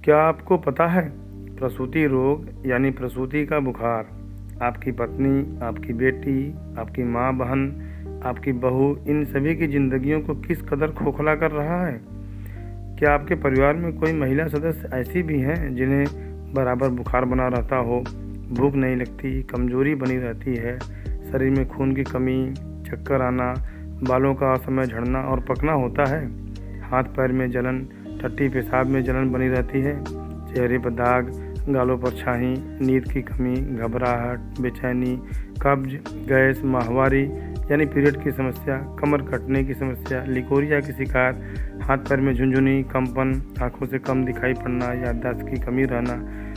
क्या आपको पता है प्रसूति रोग यानी प्रसूति का बुखार आपकी पत्नी, आपकी बेटी, आपकी माँ बहन, आपकी बहू, इन सभी की ज़िंदगियों को किस कदर खोखला कर रहा है। क्या आपके परिवार में कोई महिला सदस्य ऐसी भी हैं जिन्हें बराबर बुखार बना रहता हो, भूख नहीं लगती, कमज़ोरी बनी रहती है, शरीर में खून की कमी, चक्कर आना, बालों का असमय झड़ना और पकना होता है, हाथ पैर में जलन, टट्टी पेशाब में जलन बनी रहती है, चेहरे पर दाग, गालों पर छाही, नींद की कमी, घबराहट, बेचैनी, कब्ज, गैस, माहवारी यानी पीरियड की समस्या, कमर कटने की समस्या, लिकोरिया की शिकायत, हाथ पैर में झुनझुनी, कंपन, आंखों से कम दिखाई पड़ना, याददाश्त की कमी रहना,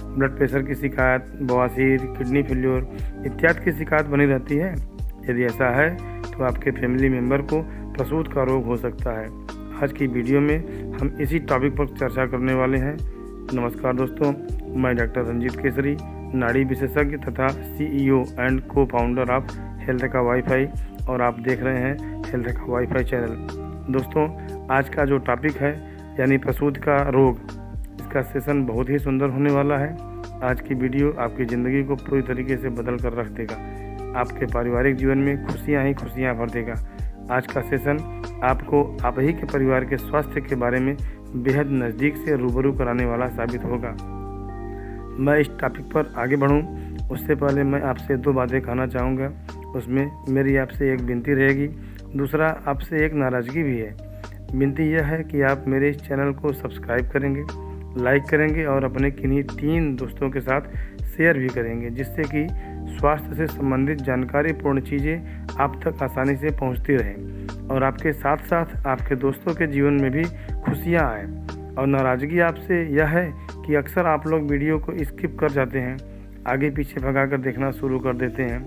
ब्लड प्रेशर की शिकायत, बवासीर, किडनी फेल्योर इत्यादि की शिकायत बनी रहती है। यदि ऐसा है तो आपके फैमिली मेम्बर को प्रसूति का रोग हो सकता है। आज की वीडियो में हम इसी टॉपिक पर चर्चा करने वाले हैं। नमस्कार दोस्तों, मैं डॉक्टर रंजीत केसरी, नाड़ी विशेषज्ञ तथा CEO एंड को फाउंडर ऑफ हेल्थ का वाईफाई, और आप देख रहे हैं हेल्थ का वाईफाई चैनल। दोस्तों, आज का जो टॉपिक है यानी प्रसूति का रोग, इसका सेशन बहुत ही सुंदर होने वाला है। आज की वीडियो आपकी ज़िंदगी को पूरी तरीके से बदल कर रख देगा, आपके पारिवारिक जीवन में खुशियाँ ही खुशियाँ भर देगा। आज का सेशन आपको आप ही के परिवार के स्वास्थ्य के बारे में बेहद नज़दीक से रूबरू कराने वाला साबित होगा। मैं इस टॉपिक पर आगे बढ़ूं उससे पहले मैं आपसे 2 बातें कहना चाहूँगा। उसमें मेरी आपसे एक विनती रहेगी, दूसरा आपसे एक नाराज़गी भी है। विनती यह है कि आप मेरे इस चैनल को सब्सक्राइब करेंगे, लाइक करेंगे और अपने किन्हीं 3 दोस्तों के साथ शेयर भी करेंगे, जिससे कि स्वास्थ्य से संबंधित जानकारीपूर्ण चीज़ें आप तक आसानी से पहुंचती रहें और आपके साथ साथ आपके दोस्तों के जीवन में भी खुशियां आएँ। और नाराज़गी आपसे यह है कि अक्सर आप लोग वीडियो को स्किप कर जाते हैं, आगे पीछे भगाकर देखना शुरू कर देते हैं।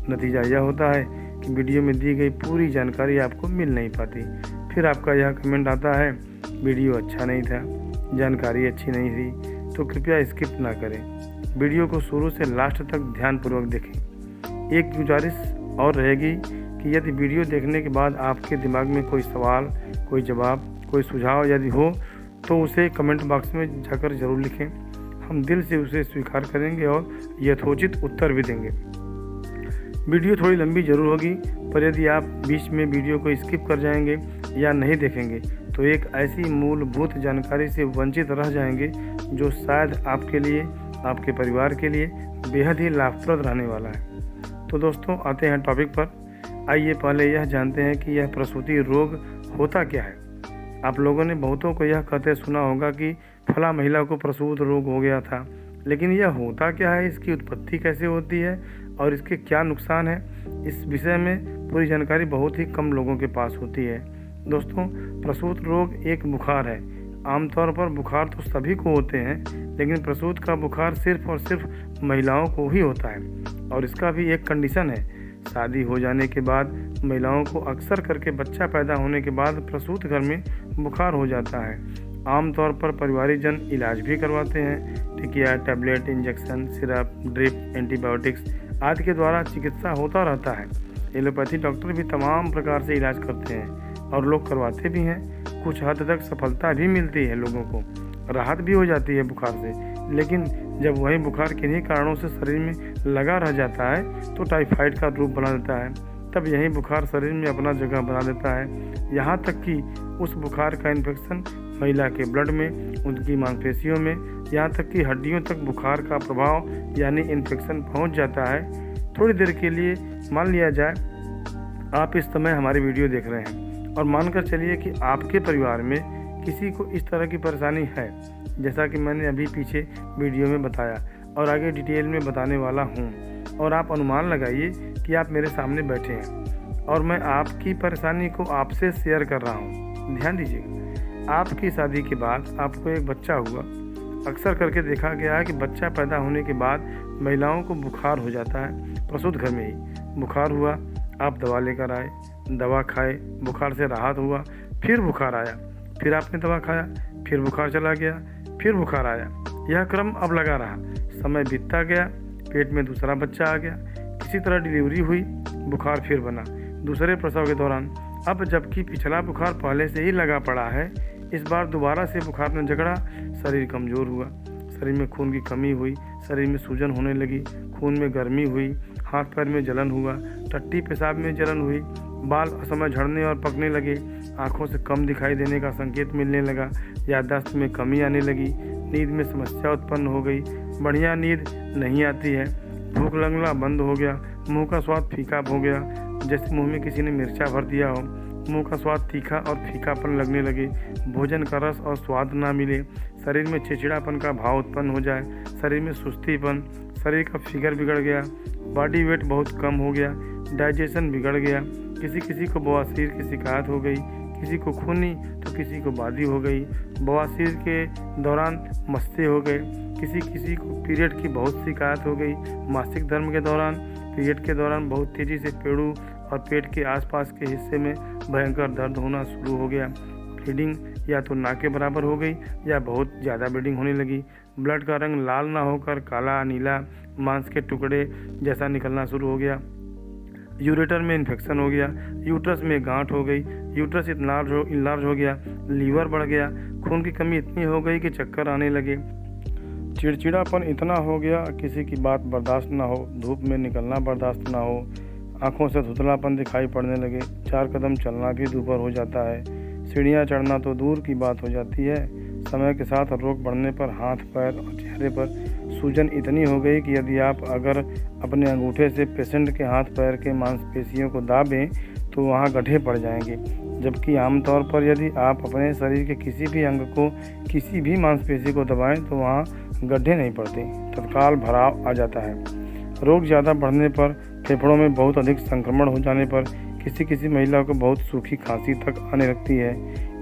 नतीजा यह होता है कि वीडियो में दी गई पूरी जानकारी आपको मिल नहीं पाती। फिर आपका यह कमेंट आता है, वीडियो अच्छा नहीं था, जानकारी अच्छी नहीं थी, तो कृपया स्किप ना करें, वीडियो को शुरू से लास्ट तक ध्यानपूर्वक देखें। एक गुजारिश और रहेगी कि यदि वीडियो देखने के बाद आपके दिमाग में कोई सवाल, कोई जवाब, कोई सुझाव यदि हो तो उसे कमेंट बॉक्स में जाकर ज़रूर लिखें। हम दिल से उसे स्वीकार करेंगे और यथोचित उत्तर भी देंगे। वीडियो थोड़ी लंबी ज़रूर होगी, पर यदि आप बीच में वीडियो को स्किप कर जाएंगे या नहीं देखेंगे तो एक ऐसी मूलभूत जानकारी से वंचित रह जाएंगे जो शायद आपके लिए, आपके परिवार के लिए बेहद ही लाभप्रद रहने वाला है। तो दोस्तों, आते हैं टॉपिक पर। आइए पहले यह जानते हैं कि यह प्रसूति रोग होता क्या है। आप लोगों ने बहुतों को यह कहते सुना होगा कि फला महिला को प्रसूति रोग हो गया था, लेकिन यह होता क्या है, इसकी उत्पत्ति कैसे होती है और इसके क्या नुकसान है, इस विषय में पूरी जानकारी बहुत ही कम लोगों के पास होती है। दोस्तों, प्रसूति रोग एक बुखार है। आमतौर पर बुखार तो सभी को होते हैं, लेकिन प्रसूति का बुखार सिर्फ और सिर्फ महिलाओं को ही होता है और इसका भी एक कंडीशन है। शादी हो जाने के बाद महिलाओं को अक्सर करके बच्चा पैदा होने के बाद प्रसूति घर में बुखार हो जाता है। आमतौर पर परिवारीजन इलाज भी करवाते हैं, टिकिया, tablet, injection, syrup, drip, antibiotics आदि के द्वारा चिकित्सा होता रहता है। एलोपैथी डॉक्टर भी तमाम प्रकार से इलाज करते हैं और लोग करवाते भी हैं। कुछ हद तक सफलता भी मिलती है, लोगों को राहत भी हो जाती है बुखार से। लेकिन जब वही बुखार किन्हीं कारणों से शरीर में लगा रह जाता है तो टाइफाइड का रूप बना देता है। तब यही बुखार शरीर में अपना जगह बना देता है, यहाँ तक कि उस बुखार का इन्फेक्शन महिला के ब्लड में, उनकी मांसपेशियों में, यहाँ तक कि हड्डियों तक बुखार का प्रभाव यानी इन्फेक्शन पहुँच जाता है। थोड़ी देर के लिए मान लिया जाए आप इस समय हमारी वीडियो देख रहे हैं और मानकर चलिए कि आपके परिवार में किसी को इस तरह की परेशानी है, जैसा कि मैंने अभी पीछे वीडियो में बताया और आगे डिटेल में बताने वाला हूँ। और आप अनुमान लगाइए कि आप मेरे सामने बैठे हैं और मैं आपकी परेशानी को आपसे शेयर कर रहा हूँ। ध्यान दीजिएगा, आपकी शादी के बाद आपको एक बच्चा हुआ। अक्सर करके देखा गया है कि बच्चा पैदा होने के बाद महिलाओं को बुखार हो जाता है। प्रसूति घर में ही बुखार हुआ, आप दवा लेकर आए, दवा खाए, बुखार से राहत हुआ, फिर बुखार आया, फिर आपने दवा खाया, फिर बुखार चला गया, फिर बुखार आया। यह क्रम अब लगा रहा। समय बीतता गया, पेट में दूसरा बच्चा आ गया, किसी तरह डिलीवरी हुई, बुखार फिर बना दूसरे प्रसव के दौरान। अब जबकि पिछला बुखार पहले से ही लगा पड़ा है, इस बार दोबारा से बुखार ने जकड़ा, शरीर कमज़ोर हुआ, शरीर में खून की कमी हुई, शरीर में सूजन होने लगी, खून में गर्मी हुई, हाथ पैर में जलन हुआ, टट्टी पेशाब में जलन हुई, बाल असमय झड़ने और पकने लगे, आँखों से कम दिखाई देने का संकेत मिलने लगा, याददाश्त में कमी आने लगी, नींद में समस्या उत्पन्न हो गई, बढ़िया नींद नहीं आती है, भूख लगना बंद हो गया, मुंह का स्वाद फीका हो गया, जैसे मुंह में किसी ने मिर्चा भर दिया हो, मुंह का स्वाद तीखा और फीकापन लगने लगे, भोजन का रस और स्वाद ना मिले, शरीर में चिड़चिड़ापन का भाव उत्पन्न हो जाए, शरीर में सुस्तीपन, शरीर का फिगर बिगड़ गया, बॉडी वेट बहुत कम हो गया, डाइजेशन बिगड़ गया, किसी किसी को बवासीर की शिकायत हो गई, किसी को खूनी तो किसी को बादी हो गई, बवासीर के दौरान मस्ते हो गए, किसी किसी को पीरियड की बहुत शिकायत हो गई, मासिक धर्म के दौरान, पीरियड के दौरान बहुत तेज़ी से पेड़ू और पेट के आसपास के हिस्से में भयंकर दर्द होना शुरू हो गया, ब्लीडिंग या तो ना के बराबर हो गई या बहुत ज़्यादा ब्लीडिंग होने लगी, ब्लड का रंग लाल ना होकर काला नीला मांस के टुकड़े जैसा निकलना शुरू हो गया, यूरेटर में इन्फेक्शन हो गया, यूट्रस में गांठ हो गई, यूट्रस इनलार्ज हो गया, लीवर बढ़ गया, खून की कमी इतनी हो गई कि चक्कर आने लगे, चिड़चिड़ापन इतना हो गया किसी की बात बर्दाश्त ना हो, धूप में निकलना बर्दाश्त ना हो, आंखों से धुंधलापन दिखाई पड़ने लगे, 4 कदम चलना भी दूभर हो जाता है, सीढ़ियाँ चढ़ना तो दूर की बात हो जाती है, समय के साथ रोग बढ़ने पर हाथ पैर और चेहरे पर सूजन इतनी हो गई कि यदि आप अगर अपने अंगूठे से पेशेंट के हाथ पैर के मांसपेशियों को दाबें तो वहाँ गड्ढे पड़ जाएंगे, जबकि आमतौर पर यदि आप अपने शरीर के किसी भी अंग को किसी भी मांसपेशी को दबाएं तो वहाँ गड्ढे नहीं पड़ते, तत्काल भराव आ जाता है। रोग ज़्यादा बढ़ने पर, फेफड़ों में बहुत अधिक संक्रमण हो जाने पर किसी किसी महिला को बहुत सूखी खांसी तक आने लगती है,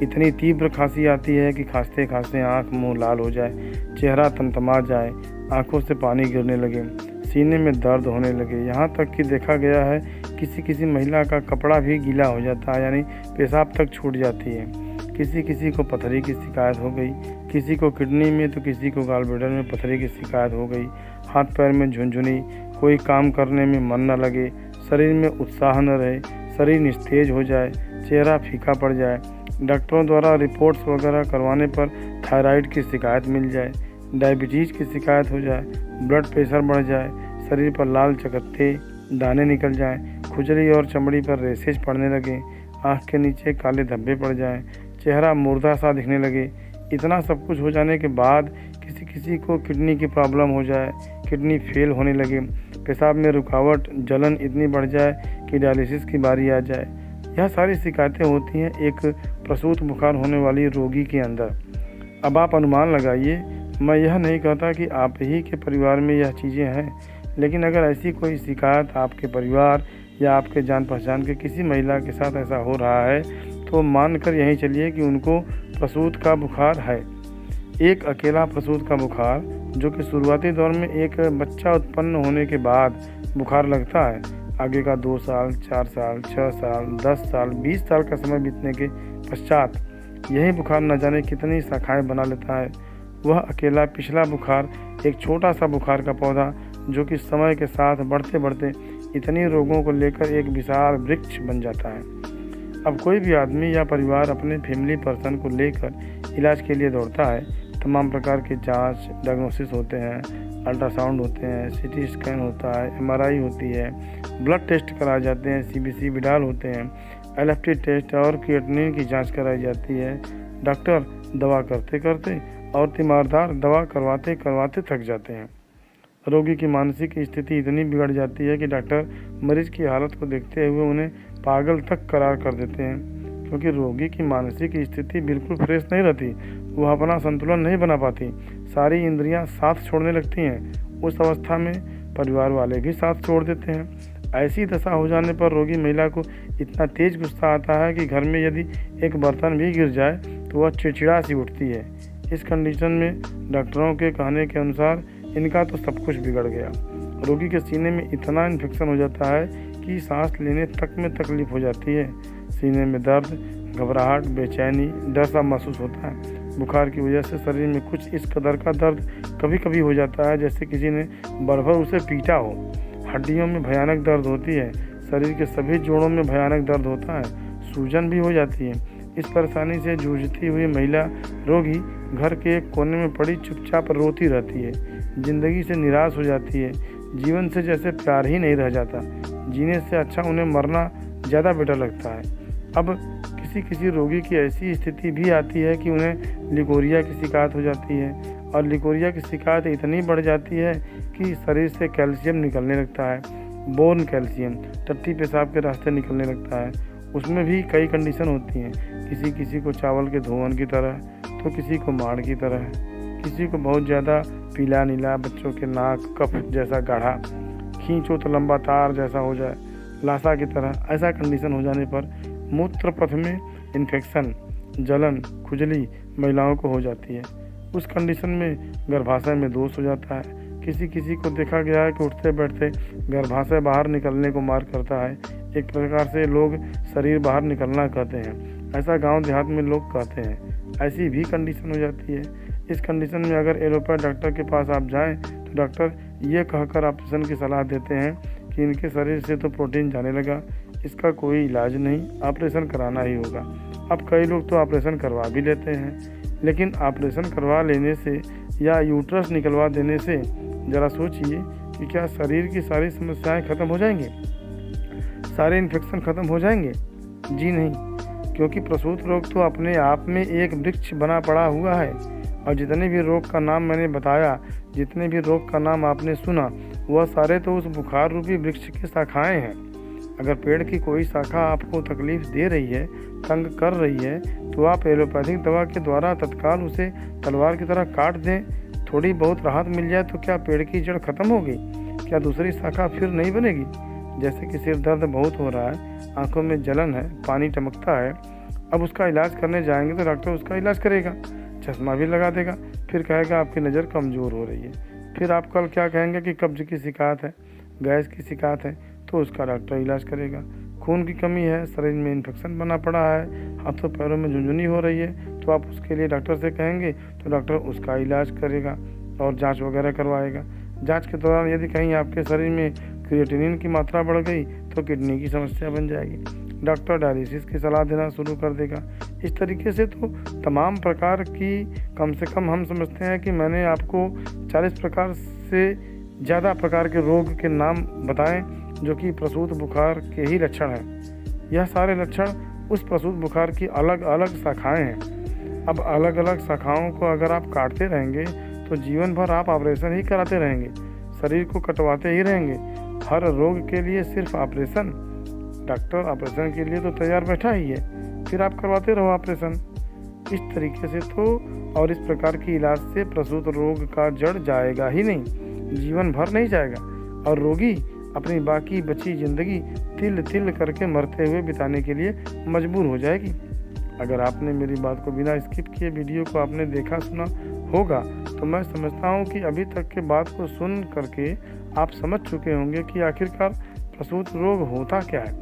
इतनी तीव्र खांसी आती है कि खांसते खांसते आँख मुंह लाल हो जाए, चेहरा तमतमा जाए, आंखों से पानी गिरने लगे, सीने में दर्द होने लगे, यहाँ तक कि देखा गया है किसी किसी महिला का कपड़ा भी गीला हो जाता है, यानी पेशाब तक छूट जाती है, किसी किसी को पथरी की शिकायत हो गई, किसी को किडनी में तो किसी को गॉलब्लैडर में पथरी की शिकायत हो गई, हाथ पैर में झुनझुनी, कोई काम करने में मन न लगे, शरीर में उत्साह न रहे, शरीर निस्तेज हो जाए, चेहरा फीका पड़ जाए, डॉक्टरों द्वारा रिपोर्ट्स वगैरह करवाने पर थायराइड की शिकायत मिल जाए, डायबिटीज़ की शिकायत हो जाए, ब्लड प्रेशर बढ़ जाए, शरीर पर लाल चकत्ते दाने निकल जाएं, खुजली और चमड़ी पर रेशेज पड़ने लगे, आँख के नीचे काले धब्बे पड़ जाएं, चेहरा मुर्दा सा दिखने लगे। इतना सब कुछ हो जाने के बाद किसी किसी को किडनी की प्रॉब्लम हो जाए, किडनी फेल होने लगे, पेशाब में रुकावट, जलन इतनी बढ़ जाए कि डायलिसिस की बारी आ जाए। यह सारी शिकायतें होती हैं एक प्रसूत बुखार होने वाली रोगी के अंदर। अब आप अनुमान लगाइए, मैं यह नहीं कहता कि आप ही के परिवार में यह चीज़ें हैं, लेकिन अगर ऐसी कोई शिकायत आपके परिवार या आपके जान पहचान के किसी महिला के साथ ऐसा हो रहा है तो मानकर यहीं चलिए कि उनको प्रसूत का बुखार है। एक अकेला प्रसूत का बुखार जो कि शुरुआती दौर में एक बच्चा उत्पन्न होने के बाद बुखार लगता है, आगे का 2 साल, 4 साल, 6 साल, 10 साल, 20 साल का समय बीतने के पश्चात यही बुखार न जाने कितनी शाखाएं बना लेता है। वह अकेला पिछला बुखार एक छोटा सा बुखार का पौधा जो कि समय के साथ बढ़ते बढ़ते इतनी रोगों को लेकर एक विशाल वृक्ष बन जाता है। अब कोई भी आदमी या परिवार अपने फैमिली पर्सन को लेकर इलाज के लिए दौड़ता है। तमाम प्रकार के जांच डायग्नोसिस होते हैं, अल्ट्रासाउंड होते हैं, सीटी स्कैन होता है, एमआरआई होती है, ब्लड टेस्ट कराए जाते हैं, सीबीसी विडाल होते हैं, एलएफटी टेस्ट और क्रिएटिनिन की जांच कराई जाती है। डॉक्टर दवा करते करते और तीमारदार दवा करवाते करवाते थक जाते हैं। रोगी की मानसिक स्थिति इतनी बिगड़ जाती है कि डॉक्टर मरीज की हालत को देखते हुए उन्हें पागल तक करार कर देते हैं, क्योंकि रोगी की मानसिक स्थिति बिल्कुल फ्रेश नहीं रहती, वह अपना संतुलन नहीं बना पाती, सारी इंद्रियां साथ छोड़ने लगती हैं। उस अवस्था में परिवार वाले भी साथ छोड़ देते हैं। ऐसी दशा हो जाने पर रोगी महिला को इतना तेज गुस्सा आता है कि घर में यदि एक बर्तन भी गिर जाए तो वह चिड़चिड़ा सी उठती है। इस कंडीशन में डॉक्टरों के कहने के अनुसार इनका तो सब कुछ बिगड़ गया। रोगी के सीने में इतना इन्फेक्शन हो जाता है कि सांस लेने तक में तकलीफ हो जाती है। सीने में दर्द, घबराहट, बेचैनी, डर सा महसूस होता है। बुखार की वजह से शरीर में कुछ इस कदर का दर्द कभी कभी हो जाता है जैसे किसी ने बरभर उसे पीटा हो। हड्डियों में भयानक दर्द होती है, शरीर के सभी जोड़ों में भयानक दर्द होता है, सूजन भी हो जाती है, इस परेशानी से जूझती हुई महिला रोगी घर के एक कोने में पड़ी चुपचाप रोती रहती है, जिंदगी से निराश हो जाती है। जीवन से जैसे प्यार ही नहीं रह जाता। जीने से अच्छा उन्हें मरना ज़्यादा बेटर लगता है। अब किसी किसी रोगी की ऐसी स्थिति भी आती है कि उन्हें लिकोरिया की शिकायत हो जाती है, और लिकोरिया की शिकायत इतनी बढ़ जाती है कि शरीर से कैल्शियम निकलने लगता है, बोन कैल्शियम टट्टी पेशाब के रास्ते निकलने लगता है। उसमें भी कई कंडीशन होती हैं, किसी किसी को चावल के धोवन की तरह, तो किसी को माड़ की तरह, किसी को बहुत ज़्यादा पीला नीला, बच्चों के नाक कफ जैसा गाढ़ा, खींचो तो लंबा तार जैसा हो जाए, लाशा की तरह। ऐसा कंडीशन हो जाने पर मूत्र पथ में इन्फेक्शन, जलन, खुजली महिलाओं को हो जाती है। उस कंडीशन में गर्भाशय में दोष हो जाता है। किसी किसी को देखा गया है कि उठते बैठते गर्भाशय बाहर निकलने को मार करता है। एक प्रकार से लोग शरीर बाहर निकलना कहते हैं, ऐसा गांव देहात में लोग कहते हैं। ऐसी भी कंडीशन हो जाती है। इस कंडीशन में अगर एलोपैथ डॉक्टर के पास आप जाएं तो डॉक्टर ये कहकर ऑपरेशन की सलाह देते हैं कि इनके शरीर से तो प्रोटीन जाने लगा, इसका कोई इलाज नहीं, ऑपरेशन कराना ही होगा। अब कई लोग तो ऑपरेशन करवा भी लेते हैं, लेकिन ऑपरेशन करवा लेने से या यूट्रस निकलवा देने से ज़रा सोचिए कि क्या शरीर की सारी समस्याएं ख़त्म हो जाएंगी, सारे इन्फेक्शन ख़त्म हो जाएंगे? जी नहीं, क्योंकि प्रसूत रोग तो अपने आप में एक वृक्ष बना पड़ा हुआ है। और जितने भी रोग का नाम मैंने बताया, जितने भी रोग का नाम आपने सुना, वह सारे तो उस बुखार रूपी वृक्ष की शाखाएं हैं। अगर पेड़ की कोई शाखा आपको तकलीफ दे रही है, तंग कर रही है, तो आप एलोपैथिक दवा के द्वारा तत्काल उसे तलवार की तरह काट दें। थोड़ी बहुत राहत मिल जाए तो क्या पेड़ की जड़ खत्म होगी? क्या दूसरी शाखा फिर नहीं बनेगी? जैसे कि सिर दर्द बहुत हो रहा है, आंखों में जलन है, पानी टपकता है, अब उसका इलाज करने जाएंगे तो डॉक्टर उसका इलाज करेगा, चश्मा भी लगा देगा, फिर कहेगा आपकी नज़र कमज़ोर हो रही है। फिर आप कल क्या कहेंगे कि कब्ज की शिकायत है, गैस की शिकायत है, तो उसका डॉक्टर इलाज करेगा। खून की कमी है, शरीर में इन्फेक्शन बना पड़ा है, हाथों पैरों में झुनझुनी हो रही है, तो आप उसके लिए डॉक्टर से कहेंगे तो डॉक्टर उसका इलाज करेगा और जांच वगैरह करवाएगा। जांच के दौरान यदि कहीं आपके शरीर में क्रिएटिनिन की मात्रा बढ़ गई तो किडनी की समस्या बन जाएगी, डॉक्टर डायलिसिस की सलाह देना शुरू कर देगा। इस तरीके से तो तमाम प्रकार की, कम से कम हम समझते हैं कि मैंने आपको 40 प्रकार से ज़्यादा प्रकार के रोग के नाम बताएं जो कि प्रसूत बुखार के ही लक्षण हैं। यह सारे लक्षण उस प्रसूत बुखार की अलग अलग शाखाएं हैं। अब अलग अलग शाखाओं को अगर आप काटते रहेंगे तो जीवन भर आप ऑपरेशन ही कराते रहेंगे, शरीर को कटवाते ही रहेंगे। हर रोग के लिए सिर्फ ऑपरेशन, डॉक्टर ऑपरेशन के लिए तो तैयार बैठा ही है, फिर आप करवाते रहो ऑपरेशन। इस तरीके से तो और इस प्रकार की इलाज से प्रसूत रोग का जड़ जाएगा ही नहीं, जीवन भर नहीं जाएगा, और रोगी अपनी बाकी बची ज़िंदगी तिल तिल करके मरते हुए बिताने के लिए मजबूर हो जाएगी। अगर आपने मेरी बात को बिना स्किप किए वीडियो को आपने देखा सुना होगा तो मैं समझता हूँ कि अभी तक के बात को सुन करके आप समझ चुके होंगे कि आखिरकार प्रसूत रोग होता क्या है,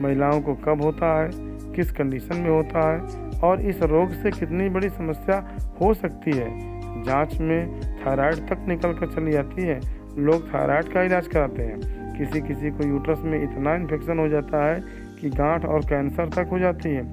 महिलाओं को कब होता है, किस कंडीशन में होता है, और इस रोग से कितनी बड़ी समस्या हो सकती है। जांच में थायराइड तक निकल कर चली जाती है, लोग थायराइड का इलाज कराते हैं। किसी किसी को यूट्रस में इतना इन्फेक्शन हो जाता है कि गांठ और कैंसर तक हो जाती है,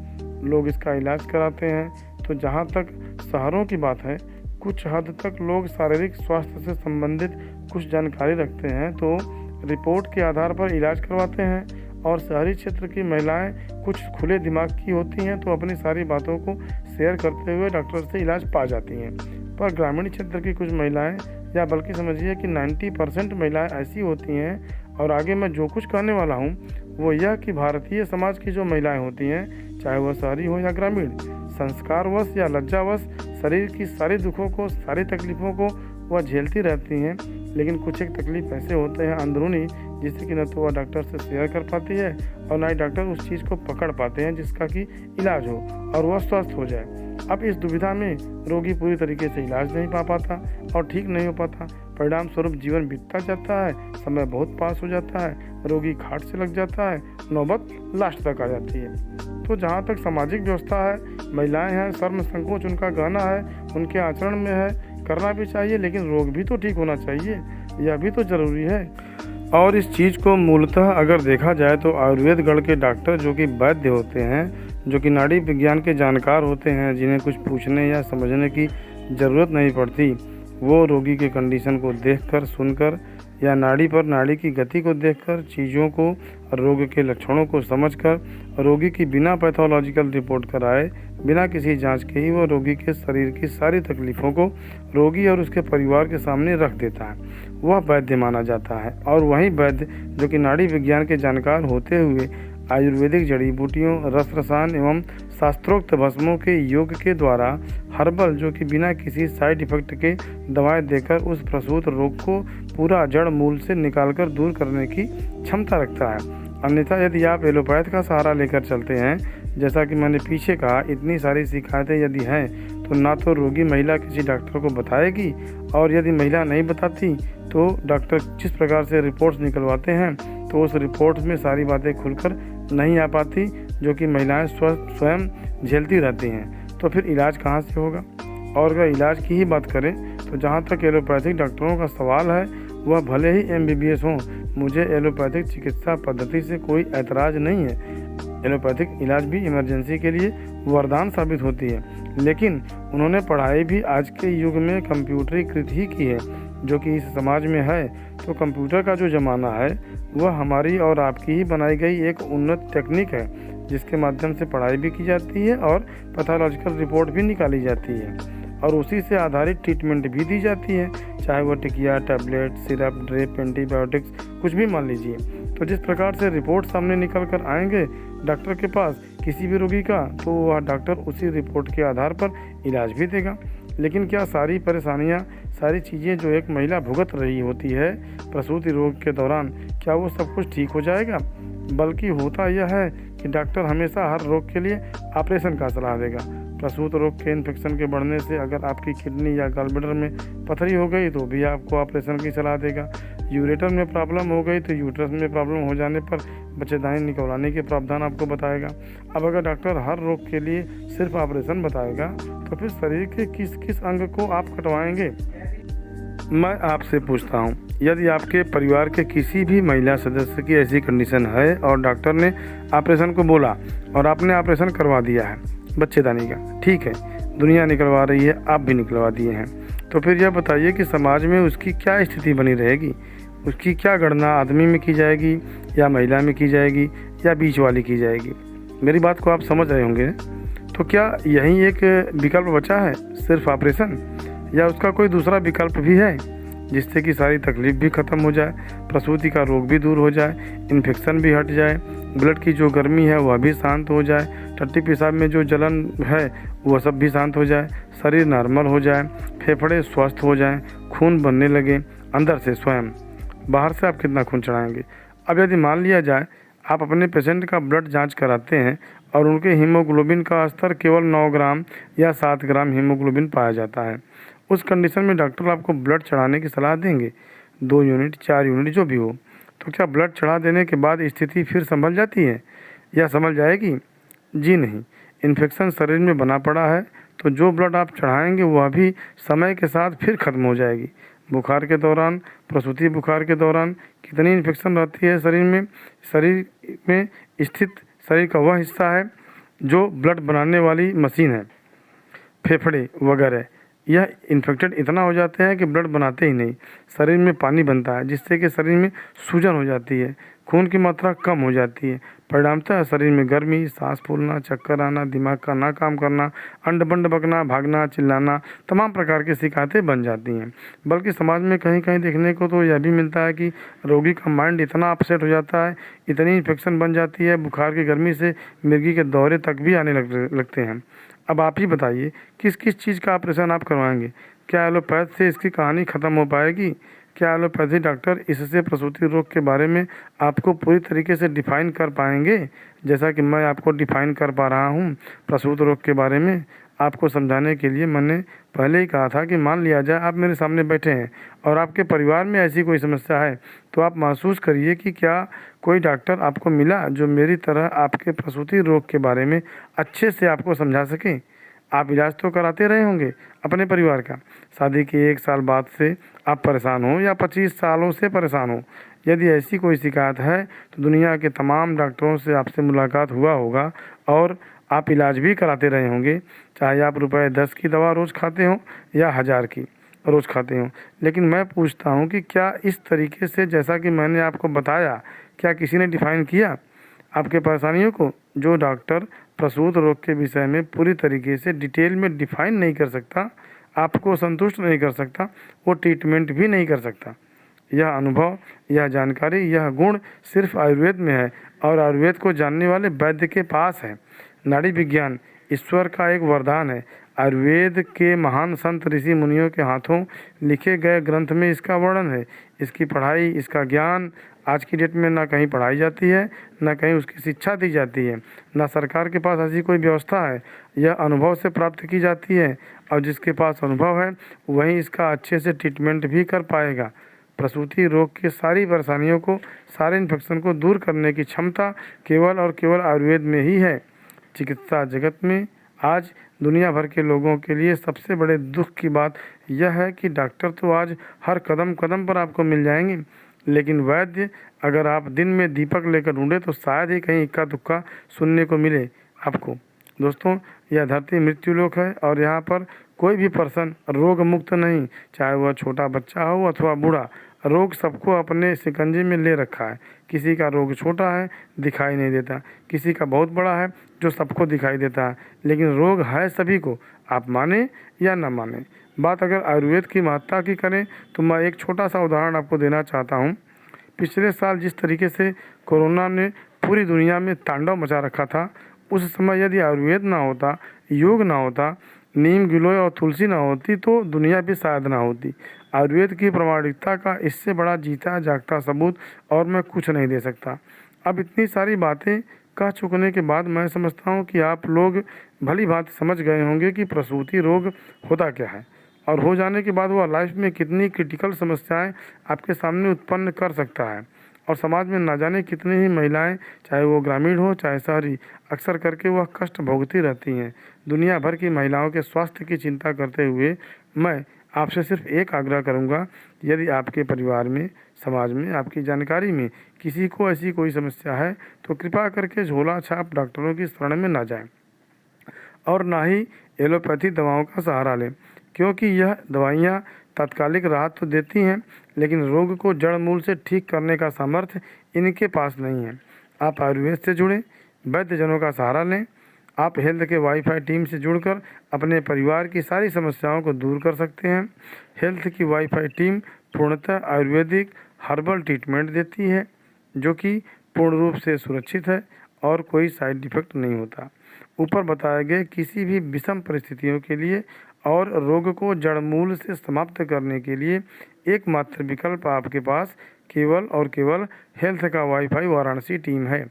लोग इसका इलाज कराते हैं। तो जहां तक शहरों की बात है, कुछ हद तक लोग शारीरिक स्वास्थ्य से संबंधित कुछ जानकारी रखते हैं तो रिपोर्ट के आधार पर इलाज करवाते हैं, और शहरी क्षेत्र की महिलाएं कुछ खुले दिमाग की होती हैं तो अपनी सारी बातों को शेयर करते हुए डॉक्टर से इलाज पा जाती हैं। पर ग्रामीण क्षेत्र की कुछ महिलाएं, या बल्कि समझिए कि 90% महिलाएं ऐसी होती हैं। और आगे मैं जो कुछ कहने वाला हूं वो यह कि भारतीय समाज की जो महिलाएं होती हैं, चाहे वह शहरी हो या ग्रामीण, संस्कारवश या लज्जावश शरीर की सारी दुखों को, सारी तकलीफ़ों को वह झेलती रहती हैं। लेकिन कुछ एक तकलीफ ऐसे होते हैं अंदरूनी, जिससे कि न तो वह डॉक्टर से शेयर कर पाती है और न ही डॉक्टर उस चीज़ को पकड़ पाते हैं जिसका कि इलाज हो और वह स्वस्थ हो जाए। अब इस दुविधा में रोगी पूरी तरीके से इलाज नहीं पा पाता और ठीक नहीं हो पाता, परिणाम स्वरूप जीवन बीतता जाता है, समय बहुत पास हो जाता है, रोगी खाट से लग जाता है, नौबत लास्ट तक आ जाती है। तो जहाँ तक सामाजिक व्यवस्था है, महिलाएं हैं, शर्म संकोच उनका गहना है, उनके आचरण में है, करना भी चाहिए, लेकिन रोग भी तो ठीक होना चाहिए, यह भी तो ज़रूरी है। और इस चीज़ को मूलतः अगर देखा जाए तो आयुर्वेद गण के डॉक्टर जो कि वैद्य होते हैं, जो कि नाड़ी विज्ञान के जानकार होते हैं, जिन्हें कुछ पूछने या समझने की ज़रूरत नहीं पड़ती, वो रोगी के कंडीशन को देखकर, सुनकर या नाड़ी पर नाड़ी की गति को देखकर, चीज़ों को, रोग के लक्षणों को समझकर, रोगी की बिना पैथोलॉजिकल रिपोर्ट कराए, बिना किसी जांच के ही वो रोगी के शरीर की सारी तकलीफ़ों को रोगी और उसके परिवार के सामने रख देता है। वह वैद्य माना जाता है। और वही वैद्य जो कि नाड़ी विज्ञान के जानकार होते हुए आयुर्वेदिक जड़ी बूटियों, रस रसायन एवं शास्त्रोक्त भस्मों के योग के द्वारा हर्बल, जो कि बिना किसी साइड इफेक्ट के दवाएं देकर उस प्रसूत रोग को पूरा जड़ मूल से निकालकर दूर करने की क्षमता रखता है। अन्यथा यदि आप एलोपैथ का सहारा लेकर चलते हैं, जैसा कि मैंने पीछे कहा, इतनी सारी शिकायतें यदि हैं तो ना तो रोगी महिला किसी डॉक्टर को बताएगी, और यदि महिला नहीं बताती तो डॉक्टर जिस प्रकार से रिपोर्ट्स निकलवाते हैं तो उस रिपोर्ट में सारी बातें खुलकर नहीं आ पाती, जो कि महिलाएं स्वयं झेलती रहती हैं। तो फिर इलाज कहाँ से होगा? और अगर इलाज की ही बात करें तो जहाँ तक एलोपैथिक डॉक्टरों का सवाल है, वह भले ही MBBS हों, मुझे एलोपैथिक चिकित्सा पद्धति से कोई ऐतराज़ नहीं है। एलोपैथिक इलाज भी इमरजेंसी के लिए वरदान साबित होती है, लेकिन उन्होंने पढ़ाई भी आज के युग में कंप्यूटरीकृत ही की है, जो कि इस समाज में है। तो कंप्यूटर का जो ज़माना है वह हमारी और आपकी ही बनाई गई एक उन्नत टेक्निक है, जिसके माध्यम से पढ़ाई भी की जाती है और पैथोलॉजिकल रिपोर्ट भी निकाली जाती है, और उसी से आधारित ट्रीटमेंट भी दी जाती है, चाहे वह टिकिया, टैबलेट, सिरप, ड्रिप, एंटीबायोटिक्स, कुछ भी मान लीजिए। तो जिस प्रकार से रिपोर्ट सामने निकल कर आएंगे डॉक्टर के पास किसी भी रोगी का, तो वह डॉक्टर उसी रिपोर्ट के आधार पर इलाज भी देगा। लेकिन क्या सारी परेशानियां, सारी चीज़ें जो एक महिला भुगत रही होती है प्रसूति रोग के दौरान, क्या वो सब कुछ ठीक हो जाएगा? बल्कि होता यह है कि डॉक्टर हमेशा हर रोग के लिए ऑपरेशन का सलाह देगा। प्रसूत रोग के इन्फेक्शन के बढ़ने से अगर आपकी किडनी या गॉलब्लैडर में पथरी हो गई तो भी आपको ऑपरेशन की सलाह देगा। यूरेटर में प्रॉब्लम हो गई तो यूट्रस में प्रॉब्लम हो जाने पर बच्चेदानी निकलवाने के प्रावधान आपको बताएगा। अब अगर डॉक्टर हर रोग के लिए सिर्फ ऑपरेशन बताएगा तो फिर शरीर के किस किस अंग को आप कटवाएंगे? मैं आपसे पूछता हूँ, यदि आपके परिवार के किसी भी महिला सदस्य की ऐसी कंडीशन है और डॉक्टर ने ऑपरेशन को बोला और आपने ऑपरेशन करवा दिया है बच्चेदानी का, ठीक है, दुनिया निकलवा रही है, आप भी निकलवा दिए हैं, तो फिर यह बताइए कि समाज में उसकी क्या स्थिति बनी रहेगी? उसकी क्या गणना आदमी में की जाएगी या महिला में की जाएगी या बीच वाली की जाएगी? मेरी बात को आप समझ रहे होंगे। तो क्या यही एक विकल्प बचा है, सिर्फ ऑपरेशन, या उसका कोई दूसरा विकल्प भी है जिससे कि सारी तकलीफ भी ख़त्म हो जाए, प्रसूति का रोग भी दूर हो जाए, इन्फेक्शन भी हट जाए, ब्लड की जो गर्मी है वह भी शांत हो जाए, टट्टी पेशाब में जो जलन है वह सब भी शांत हो जाए, शरीर नॉर्मल हो जाए, फेफड़े स्वस्थ हो जाएं, खून बनने लगे अंदर से स्वयं। बाहर से आप कितना खून चढ़ाएंगे? अब यदि मान लिया जाए आप अपने पेशेंट का ब्लड जांच कराते हैं और उनके हीमोग्लोबिन का स्तर केवल 9 ग्राम या 7 ग्राम हीमोग्लोबिन पाया जाता है, उस कंडीशन में डॉक्टर आपको ब्लड चढ़ाने की सलाह देंगे, 2 यूनिट 4 यूनिट जो भी हो। तो क्या ब्लड चढ़ा देने के बाद स्थिति फिर संभल जाती है या संभल जाएगी? जी नहीं। इन्फेक्शन शरीर में बना पड़ा है, तो जो ब्लड आप चढ़ाएंगे वह भी समय के साथ फिर ख़त्म हो जाएगी। बुखार के दौरान, प्रसूति बुखार के दौरान कितनी इन्फेक्शन रहती है शरीर में स्थित शरीर का वह हिस्सा है जो ब्लड बनाने वाली मशीन है, फेफड़े वगैरह, यह इन्फेक्टेड इतना हो जाते हैं कि ब्लड बनाते ही नहीं, शरीर में पानी बनता है, जिससे कि शरीर में सूजन हो जाती है, खून की मात्रा कम हो जाती है, परिणामतः शरीर में गर्मी, सांस फूलना, चक्कर आना, दिमाग का ना काम करना, अंड बंड बकना, भागना, चिल्लाना, तमाम प्रकार की शिकायतें बन जाती हैं। बल्कि समाज में कहीं कहीं देखने को तो यह भी मिलता है कि रोगी का माइंड इतना अपसेट हो जाता है, इतनी इन्फेक्शन बन जाती है, बुखार की गर्मी से मिर्गी के दौरे तक भी आने लगते हैं। अब आप ही बताइए किस किस चीज़ का ऑपरेशन आप करवाएंगे? क्या एलोपैथ से इसकी कहानी ख़त्म हो पाएगी? क्या एलोपैथी डॉक्टर इससे प्रसूति रोग के बारे में आपको पूरी तरीके से डिफ़ाइन कर पाएंगे, जैसा कि मैं आपको डिफ़ाइन कर पा रहा हूँ प्रसूत रोग के बारे में? आपको समझाने के लिए मैंने पहले ही कहा था कि मान लिया जाए आप मेरे सामने बैठे हैं और आपके परिवार में ऐसी कोई समस्या है, तो आप महसूस करिए कि क्या कोई डॉक्टर आपको मिला जो मेरी तरह आपके प्रसूति रोग के बारे में अच्छे से आपको समझा सके। आप इलाज तो कराते रहे होंगे अपने परिवार का, शादी के 1 साल बाद से आप परेशान हो या 25 सालों से परेशान हो, यदि ऐसी कोई शिकायत है तो दुनिया के तमाम डॉक्टरों से आपसे मुलाकात हुआ होगा और आप इलाज भी कराते रहे होंगे, चाहे आप रुपए 10 की दवा रोज़ खाते हो या 1000 की रोज़ खाते हो। लेकिन मैं पूछता हूँ कि क्या इस तरीके से, जैसा कि मैंने आपको बताया, क्या किसी ने डिफ़ाइन किया आपके परेशानियों को? जो डॉक्टर प्रसूत रोग के विषय में पूरी तरीके से डिटेल में डिफ़ाइन नहीं कर सकता, आपको संतुष्ट नहीं कर सकता, वो ट्रीटमेंट भी नहीं कर सकता। यह अनुभव, यह जानकारी, यह गुण सिर्फ आयुर्वेद में है और आयुर्वेद को जानने वाले वैद्य के पास है। नाड़ी विज्ञान ईश्वर का एक वरदान है। आयुर्वेद के महान संत ऋषि मुनियों के हाथों लिखे गए ग्रंथ में इसका वर्णन है। इसकी पढ़ाई, इसका ज्ञान आज की डेट में ना कहीं पढ़ाई जाती है, ना कहीं उसकी शिक्षा दी जाती है, ना सरकार के पास ऐसी कोई व्यवस्था है। यह अनुभव से प्राप्त की जाती है और जिसके पास अनुभव है वही इसका अच्छे से ट्रीटमेंट भी कर पाएगा। प्रसूति रोग की सारी परेशानियों को, सारे इन्फेक्शन को दूर करने की क्षमता केवल और केवल आयुर्वेद में ही है। चिकित्सा जगत में आज दुनिया भर के लोगों के लिए सबसे बड़े दुख की बात यह है कि डॉक्टर तो आज हर कदम कदम पर आपको मिल जाएंगे, लेकिन वैद्य अगर आप दिन में दीपक लेकर ढूंढे तो शायद ही कहीं इक्का दुक्का सुनने को मिले आपको। दोस्तों, यह धरती मृत्युलोक है और यहाँ पर कोई भी पर्सन रोग मुक्त नहीं, चाहे वह छोटा बच्चा हो अथवा बूढ़ा। रोग सबको अपने शिकंजे में ले रखा है। किसी का रोग छोटा है, दिखाई नहीं देता, किसी का बहुत बड़ा है जो सबको दिखाई देता है, लेकिन रोग है सभी को, आप माने या ना माने। बात अगर आयुर्वेद की महत्ता की करें तो मैं एक छोटा सा उदाहरण आपको देना चाहता हूँ। पिछले साल जिस तरीके से कोरोना ने पूरी दुनिया में तांडव मचा रखा था, उस समय यदि आयुर्वेद ना होता, योग ना होता, नीम, गिलोय और तुलसी ना होती तो दुनिया भी शायद ना होती। आयुर्वेद की प्रामाणिकता का इससे बड़ा जीता जागता सबूत और मैं कुछ नहीं दे सकता। अब इतनी सारी बातें कह चुकने के बाद मैं समझता हूँ कि आप लोग भली भांति समझ गए होंगे कि प्रसूति रोग होता क्या है और हो जाने के बाद वह लाइफ में कितनी क्रिटिकल समस्याएं आपके सामने उत्पन्न कर सकता है। और समाज में ना जाने कितनी ही महिलाएं, चाहे वो ग्रामीण हो चाहे शहरी, अक्सर करके वह कष्ट भोगती रहती हैं। दुनिया भर की महिलाओं के स्वास्थ्य की चिंता करते हुए मैं आपसे सिर्फ एक आग्रह करूंगा, यदि आपके परिवार में, समाज में, आपकी जानकारी में किसी को ऐसी कोई समस्या है तो कृपा करके झोला छाप डॉक्टरों की शरण में ना जाएं और ना ही एलोपैथी दवाओं का सहारा लें, क्योंकि यह दवाइयाँ तात्कालिक राहत तो देती हैं लेकिन रोग को जड़ मूल से ठीक करने का सामर्थ्य इनके पास नहीं है। आप आयुर्वेद से जुड़ें, वैद्यजनों का सहारा लें। आप हेल्थ के वाईफाई टीम से जुड़कर अपने परिवार की सारी समस्याओं को दूर कर सकते हैं। हेल्थ की वाईफाई टीम पूर्णतः आयुर्वेदिक हर्बल ट्रीटमेंट देती है जो कि पूर्ण रूप से सुरक्षित है और कोई साइड इफेक्ट नहीं होता। ऊपर बताए गए किसी भी विषम परिस्थितियों के लिए और रोग को जड़ मूल से समाप्त करने के लिए एकमात्र विकल्प आपके पास केवल और केवल हेल्थ का वाईफाई वाराणसी टीम है,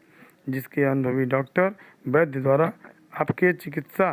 जिसके अनुभवी डॉक्टर वैद्य द्वारा आपके चिकित्सा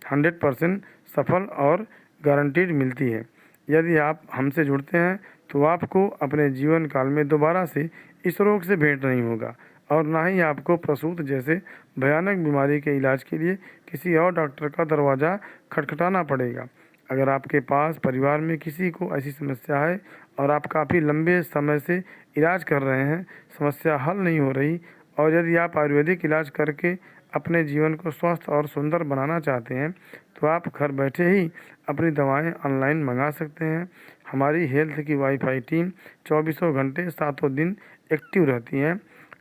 100% सफल और गारंटीड मिलती है। यदि आप हमसे जुड़ते हैं तो आपको अपने जीवन काल में दोबारा से इस रोग से भेंट नहीं होगा और ना ही आपको प्रसूत जैसे भयानक बीमारी के इलाज के लिए किसी और डॉक्टर का दरवाज़ा खटखटाना पड़ेगा। अगर आपके पास परिवार में किसी को ऐसी समस्या है और आप काफ़ी लंबे समय से इलाज कर रहे हैं, समस्या हल नहीं हो रही, और यदि आप आयुर्वेदिक इलाज करके अपने जीवन को स्वस्थ और सुंदर बनाना चाहते हैं तो आप घर बैठे ही अपनी दवाएं ऑनलाइन मंगा सकते हैं। हमारी हेल्थ की वाईफाई टीम 24 घंटे 7 दिन एक्टिव रहती है।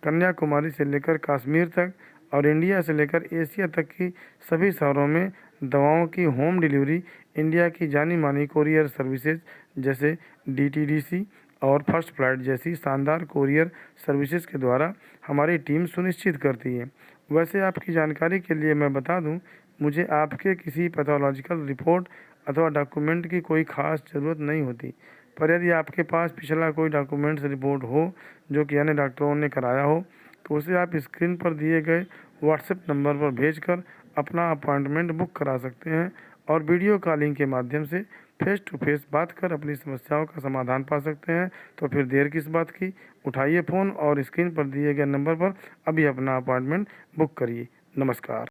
कन्याकुमारी से लेकर कश्मीर तक और इंडिया से लेकर एशिया तक की सभी शहरों में दवाओं की होम डिलीवरी इंडिया की जानी मानी कोरियर सर्विसेज जैसे DTDC और फर्स्ट फ्लाइट जैसी शानदार कोरियर सर्विसेज के द्वारा हमारी टीम सुनिश्चित करती है। वैसे आपकी जानकारी के लिए मैं बता दूं, मुझे आपके किसी पैथोलॉजिकल रिपोर्ट अथवा डॉक्यूमेंट की कोई ख़ास ज़रूरत नहीं होती, पर यदि आपके पास पिछला कोई डॉक्यूमेंट्स रिपोर्ट हो जो कि अन्य डॉक्टरों ने कराया हो तो उसे आप स्क्रीन पर दिए गए व्हाट्सएप नंबर पर भेजकर अपना अपॉइंटमेंट बुक करा सकते हैं और वीडियो कॉलिंग के माध्यम से फेस टू फेस बात कर अपनी समस्याओं का समाधान पा सकते हैं। तो फिर देर किस बात की, उठाइए फ़ोन और स्क्रीन पर दिए गए नंबर पर अभी अपना अपॉइंटमेंट बुक करिए। नमस्कार।